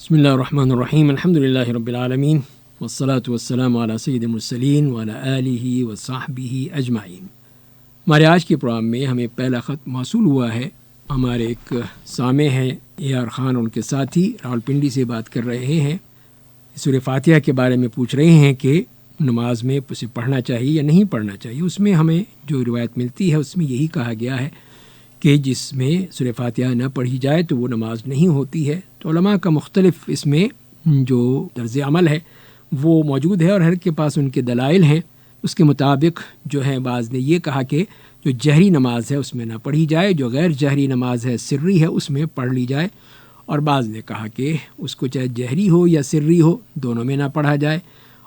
بسم اللہ الرحمن الرحیم الحمد للہ رب العالمین والصلاة والسلام علی سید المرسلین وعلی آلہ وصحبہ اجمعین۔ ہمارے آج کے پروگرام میں ہمیں پہلا خط موصول ہوا ہے۔ ہمارے ایک سامع ہیں AR خان، ان کے ساتھی راولپنڈی سے بات کر رہے ہیں۔ سورہ فاتحہ کے بارے میں پوچھ رہے ہیں کہ نماز میں اسے پڑھنا چاہیے یا نہیں پڑھنا چاہیے۔ اس میں ہمیں جو روایت ملتی ہے اس میں یہی کہا گیا ہے کہ جس میں سورہ فاتحہ نہ پڑھی جائے تو وہ نماز نہیں ہوتی ہے۔ تو علماء کا مختلف اس میں جو طرز عمل ہے وہ موجود ہے اور ہر کے پاس ان کے دلائل ہیں۔ اس کے مطابق جو ہے بعض نے یہ کہا کہ جو جہری نماز ہے اس میں نہ پڑھی جائے، جو غیر جہری نماز ہے سری ہے اس میں پڑھ لی جائے، اور بعض نے کہا کہ اس کو چاہے جہری ہو یا سری ہو دونوں میں نہ پڑھا جائے،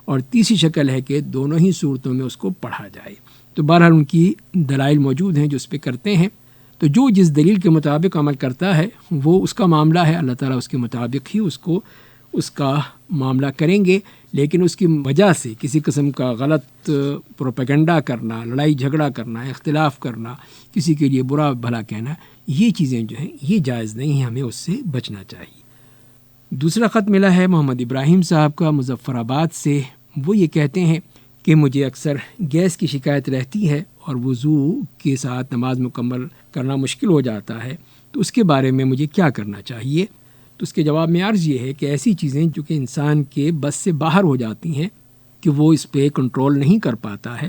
اور تیسری شکل ہے کہ دونوں ہی صورتوں میں اس کو پڑھا جائے۔ تو بہرحال ان کی دلائل موجود ہیں جو اس پہ کرتے ہیں۔ تو جو جس دلیل کے مطابق عمل کرتا ہے وہ اس کا معاملہ ہے، اللہ تعالیٰ اس کے مطابق ہی اس کا معاملہ کریں گے، لیکن اس کی وجہ سے کسی قسم کا غلط پروپیگنڈا کرنا، لڑائی جھگڑا کرنا، اختلاف کرنا، کسی کے لیے برا بھلا کہنا، یہ چیزیں جو ہیں یہ جائز نہیں ہیں، ہمیں اس سے بچنا چاہیے۔ دوسرا خط ملا ہے محمد ابراہیم صاحب کا مظفر آباد سے۔ وہ یہ کہتے ہیں کہ مجھے اکثر گیس کی شکایت رہتی ہے اور وضو کے ساتھ نماز مکمل کرنا مشکل ہو جاتا ہے، تو اس کے بارے میں مجھے کیا کرنا چاہیے؟ تو اس کے جواب میں عرض یہ ہے کہ ایسی چیزیں جو کہ انسان کے بس سے باہر ہو جاتی ہیں کہ وہ اس پہ کنٹرول نہیں کر پاتا ہے،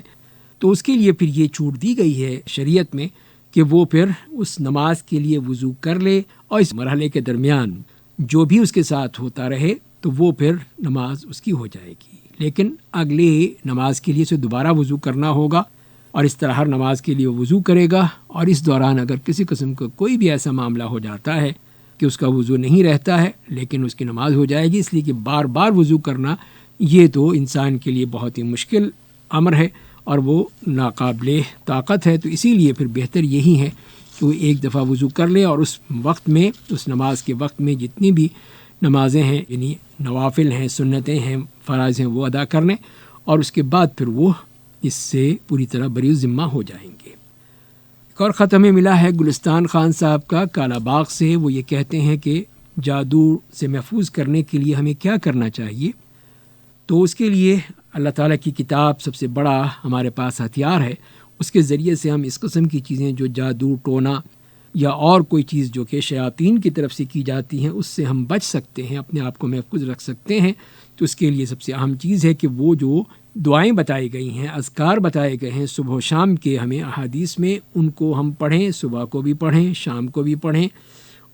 تو اس کے لیے پھر یہ چھوٹ دی گئی ہے شریعت میں کہ وہ پھر اس نماز کے لیے وضو کر لے، اور اس مرحلے کے درمیان جو بھی اس کے ساتھ ہوتا رہے تو وہ پھر نماز اس کی ہو جائے گی۔ لیکن اگلے نماز کے لیے اسے دوبارہ وضو کرنا ہوگا، اور اس طرح ہر نماز کے لیے وضو کرے گا، اور اس دوران اگر کسی قسم کا کوئی بھی ایسا معاملہ ہو جاتا ہے کہ اس کا وضو نہیں رہتا ہے لیکن اس کی نماز ہو جائے گی، اس لیے کہ بار بار وضو کرنا یہ تو انسان کے لیے بہت ہی مشکل امر ہے اور وہ ناقابل طاقت ہے۔ تو اسی لیے پھر بہتر یہی ہے کہ وہ ایک دفعہ وضو کر لے، اور اس وقت میں اس نماز کے وقت میں جتنی بھی نمازیں ہیں، یعنی نوافل ہیں، سنتیں ہیں، فرائض ہیں، وہ ادا کر لیں، اور اس کے بعد پھر وہ اس سے پوری طرح بری ذمہ ہو جائیں گے۔ ایک اور خط ہمیں ملا ہے گلستان خان صاحب کا کالا باغ سے۔ وہ یہ کہتے ہیں کہ جادو سے محفوظ کرنے کے لیے ہمیں کیا کرنا چاہیے؟ تو اس کے لیے اللہ تعالیٰ کی کتاب سب سے بڑا ہمارے پاس ہتھیار ہے۔ اس کے ذریعے سے ہم اس قسم کی چیزیں جو جادو ٹونا یا اور کوئی چیز جو کہ شیاطین کی طرف سے کی جاتی ہیں اس سے ہم بچ سکتے ہیں، اپنے آپ کو محفوظ رکھ سکتے ہیں۔ تو اس کے لیے سب سے اہم چیز ہے کہ وہ جو دعائیں بتائی گئی ہیں، اذکار بتائے گئے ہیں صبح و شام کے ہمیں احادیث میں، ان کو ہم پڑھیں، صبح کو بھی پڑھیں، شام کو بھی پڑھیں،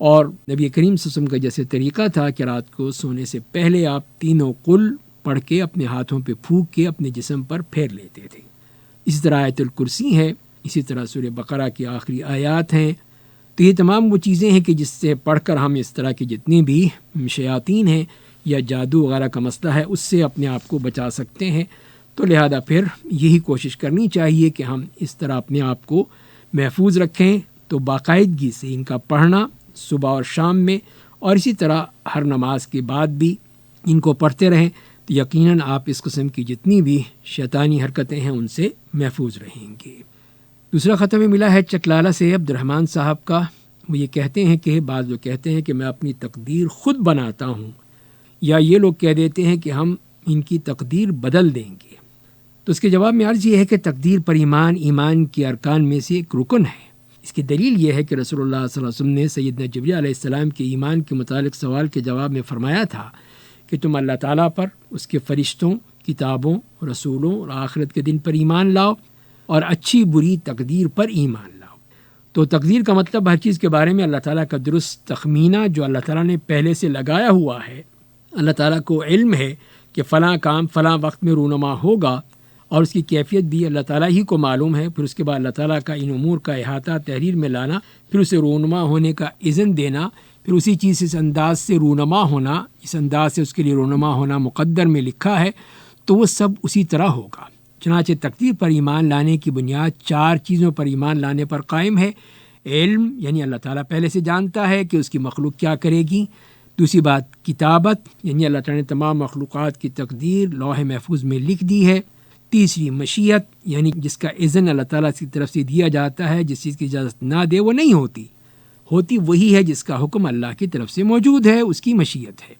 اور نبی کریم صلی اللہ علیہ وسلم کا جیسے طریقہ تھا کہ رات کو سونے سے پہلے آپ تینوں قل پڑھ کے اپنے ہاتھوں پہ پھونک کے اپنے جسم پر پھیر لیتے تھے۔ اسی طرح آیت الکرسی ہے، اسی طرح سورہ بقرہ کی آخری آیات ہیں۔ تو یہ تمام وہ چیزیں ہیں کہ جس سے پڑھ کر ہم اس طرح کی جتنی بھی شیاطین ہیں یا جادو وغیرہ کا مسئلہ ہے اس سے اپنے آپ کو بچا سکتے ہیں۔ تو لہذا پھر یہی کوشش کرنی چاہیے کہ ہم اس طرح اپنے آپ کو محفوظ رکھیں۔ تو باقاعدگی سے ان کا پڑھنا صبح اور شام میں، اور اسی طرح ہر نماز کے بعد بھی ان کو پڑھتے رہیں، تو یقیناً آپ اس قسم کی جتنی بھی شیطانی حرکتیں ہیں ان سے محفوظ رہیں گے۔ دوسرا خط ہمیں ملا ہے چکلالہ سے عبد الرحمن صاحب کا۔ وہ یہ کہتے ہیں کہ بعض لوگ کہتے ہیں کہ میں اپنی تقدیر خود بناتا ہوں، یا یہ لوگ کہہ دیتے ہیں کہ ہم ان کی تقدیر بدل دیں گے۔ تو اس کے جواب میں عرض یہ ہے کہ تقدیر پر ایمان کے ارکان میں سے ایک رکن ہے۔ اس کی دلیل یہ ہے کہ رسول اللہ صلی اللہ علیہ وسلم نے سیدنا جبریل علیہ السلام کے ایمان کے متعلق سوال کے جواب میں فرمایا تھا کہ تم اللہ تعالیٰ پر، اس کے فرشتوں، کتابوں، رسولوں اور آخرت کے دن پر ایمان لاؤ، اور اچھی بری تقدیر پر ایمان لاؤ۔ تو تقدیر کا مطلب ہر چیز کے بارے میں اللہ تعالیٰ کا درست تخمینہ جو اللہ تعالیٰ نے پہلے سے لگایا ہوا ہے۔ اللہ تعالیٰ کو علم ہے کہ فلاں کام فلاں وقت میں رونما ہوگا، اور اس کی کیفیت بھی اللہ تعالیٰ ہی کو معلوم ہے۔ پھر اس کے بعد اللہ تعالیٰ کا ان امور کا احاطہ تحریر میں لانا، پھر اسے رونما ہونے کا اذن دینا، پھر اسی چیز سے اس انداز سے رونما ہونا، اس انداز سے اس کے لیے رونما ہونا مقدر میں لکھا ہے، تو وہ سب اسی طرح ہوگا۔ چنانچہ تقدیر پر ایمان لانے کی بنیاد 4 چیزوں پر ایمان لانے پر قائم ہے۔ علم، یعنی اللہ تعالیٰ پہلے سے جانتا ہے کہ اس کی مخلوق کیا کرے گی۔ دوسری بات کتابت، یعنی اللہ تعالیٰ نے تمام مخلوقات کی تقدیر لوح محفوظ میں لکھ دی ہے۔ تیسری مشیت، یعنی جس کا اذن اللہ تعالیٰ کی طرف سے دیا جاتا ہے، جس چیز کی اجازت نہ دے وہ نہیں ہوتی وہی ہے جس کا حکم اللہ کی طرف سے موجود ہے، اس کی مشیت ہے۔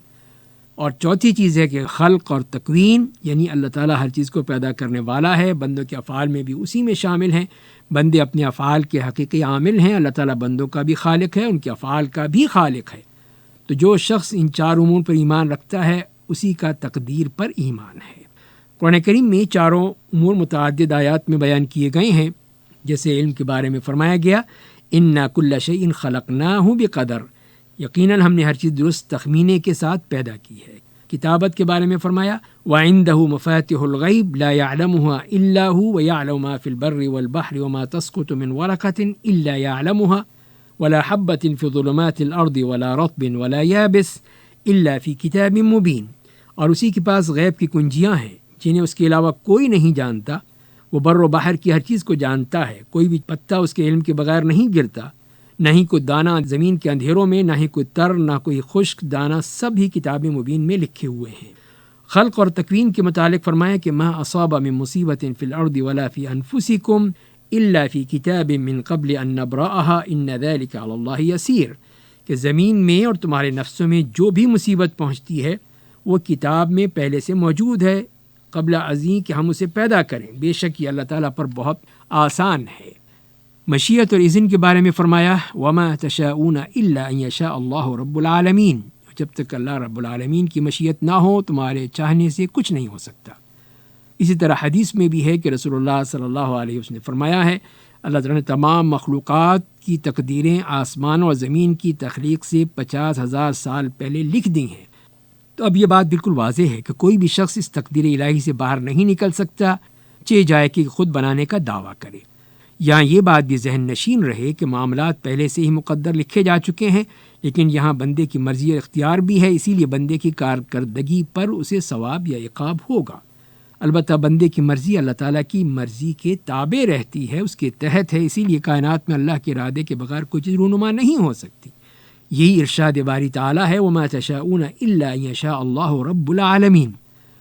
اور چوتھی چیز ہے کہ خلق اور تکوین، یعنی اللہ تعالیٰ ہر چیز کو پیدا کرنے والا ہے، بندوں کے افعال میں بھی اسی میں شامل ہیں، بندے اپنے افعال کے حقیقی عامل ہیں، اللہ تعالیٰ بندوں کا بھی خالق ہے، ان کے افعال کا بھی خالق ہے۔ تو جو شخص ان چار امور پر ایمان رکھتا ہے اسی کا تقدیر پر ایمان ہے۔ قرآن کریم میں چاروں امور متعدد آیات میں بیان کیے گئے ہیں، جیسے علم کے بارے میں فرمایا گیا اِنَّا كُلَّ شَيْءٍ خَلَقْنَاهُ بِقَدَرٍ، یقیناً ہم نے ہر چیز درست تخمینے کے ساتھ پیدا کی ہے۔ کتابت کے بارے میں فرمایا وَعِندَهُ مَفَاتِحُ الْغَيْبِ لَا يَعْلَمُهَا إِلَّا هُوَ وَيَعْلَمُ مَا فِي الْبَرِّ وَالْبَحْرِ وَمَا تَسْقُطُ مِنْ وَرَقَةٍ إِلَّا يَعْلَمُهَا وَلَا حَبَّةٍ فِي ظُلُمَاتِ الْأَرْضِ وَلَا رَطْبٍ وَلَا يَابِسٍ إِلَّا فِي كِتَابٍ مُبِينٍ، اور اسی کے پاس غیب کی کنجیاں ہیں جنہیں اس کے علاوہ کوئی نہیں جانتا۔ وہ بر و بحر کی ہر چیز کو جانتا ہے، کوئی بھی پتا اس کے علم کے بغیر نہیں گرتا، نہ ہی کوئی دانہ زمین کے اندھیروں میں، نہ ہی کوئی تر، نہ کوئی خشک دانہ، سب ہی کتاب مبین میں لکھے ہوئے ہیں۔ خلق اور تکوین کے متعلق فرمایا کہ ما اصاب من مصیبت فی الارض ولا فی انفسکم الا فی کتاب من قبل ان نبرأها ان ذلک علی اللہ یسیر، کہ زمین میں اور تمہارے نفسوں میں جو بھی مصیبت پہنچتی ہے وہ کتاب میں پہلے سے موجود ہے قبل ازیں کہ ہم اسے پیدا کریں، بے شک یہ اللہ تعالیٰ پر بہت آسان ہے۔ مشیت اور اذن کے بارے میں فرمایا وما تشاءون الا ان یشاء اللہ رب العالمین، جب تک اللہ رب العالمین کی مشیت نہ ہو تمہارے چاہنے سے کچھ نہیں ہو سکتا۔ اسی طرح حدیث میں بھی ہے کہ رسول اللہ صلی اللہ علیہ وسلم نے فرمایا ہے اللہ تعالیٰ نے تمام مخلوقات کی تقدیریں آسمان اور زمین کی تخلیق سے 50,000 سال پہلے لکھ دی ہیں۔ تو اب یہ بات بالکل واضح ہے کہ کوئی بھی شخص اس تقدیر الہی سے باہر نہیں نکل سکتا، چاہے جائے کہ خود بنانے کا دعویٰ کرے۔ یہاں یہ بات بھی ذہن نشین رہے کہ معاملات پہلے سے ہی مقدر لکھے جا چکے ہیں، لیکن یہاں بندے کی مرضی اور اختیار بھی ہے، اسی لیے بندے کی کارکردگی پر اسے ثواب یا عقاب ہوگا۔ البتہ بندے کی مرضی اللہ تعالیٰ کی مرضی کے تابع رہتی ہے، اس کے تحت ہے، اسی لیے کائنات میں اللہ کے ارادے کے بغیر کوئی چیز رونما نہیں ہو سکتی۔ یہی ارشاد باری تعالیٰ ہے وما تشاءون الا ان یشاء اللہ رب العالمین،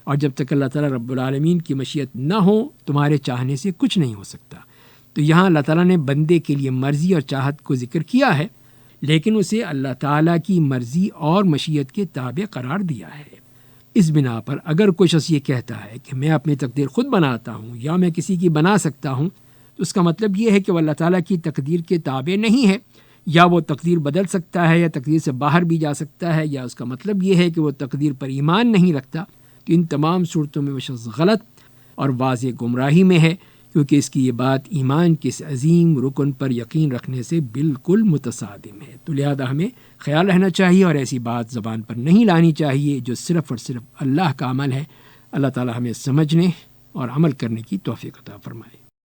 اور جب تک اللہ تعالیٰ رب العالمین کی مشیت نہ ہو تمہارے چاہنے سے کچھ نہیں ہو سکتا۔ تو یہاں اللہ تعالیٰ نے بندے کے لیے مرضی اور چاہت کو ذکر کیا ہے، لیکن اسے اللہ تعالیٰ کی مرضی اور مشیت کے تابع قرار دیا ہے۔ اس بنا پر اگر کوئی شخص یہ کہتا ہے کہ میں اپنی تقدیر خود بناتا ہوں یا میں کسی کی بنا سکتا ہوں، تو اس کا مطلب یہ ہے کہ وہ اللہ تعالیٰ کی تقدیر کے تابع نہیں ہے، یا وہ تقدیر بدل سکتا ہے یا تقدیر سے باہر بھی جا سکتا ہے، یا اس کا مطلب یہ ہے کہ وہ تقدیر پر ایمان نہیں رکھتا۔ تو ان تمام صورتوں میں وہ شخص غلط اور واضح گمراہی میں ہے، کیونکہ اس کی یہ بات ایمان کے اس عظیم رکن پر یقین رکھنے سے بالکل متصادم ہے۔ تو لہذا ہمیں خیال رہنا چاہیے اور ایسی بات زبان پر نہیں لانی چاہیے جو صرف اور صرف اللہ کا عمل ہے۔ اللہ تعالی ہمیں سمجھنے اور عمل کرنے کی توفیق عطا فرمائے۔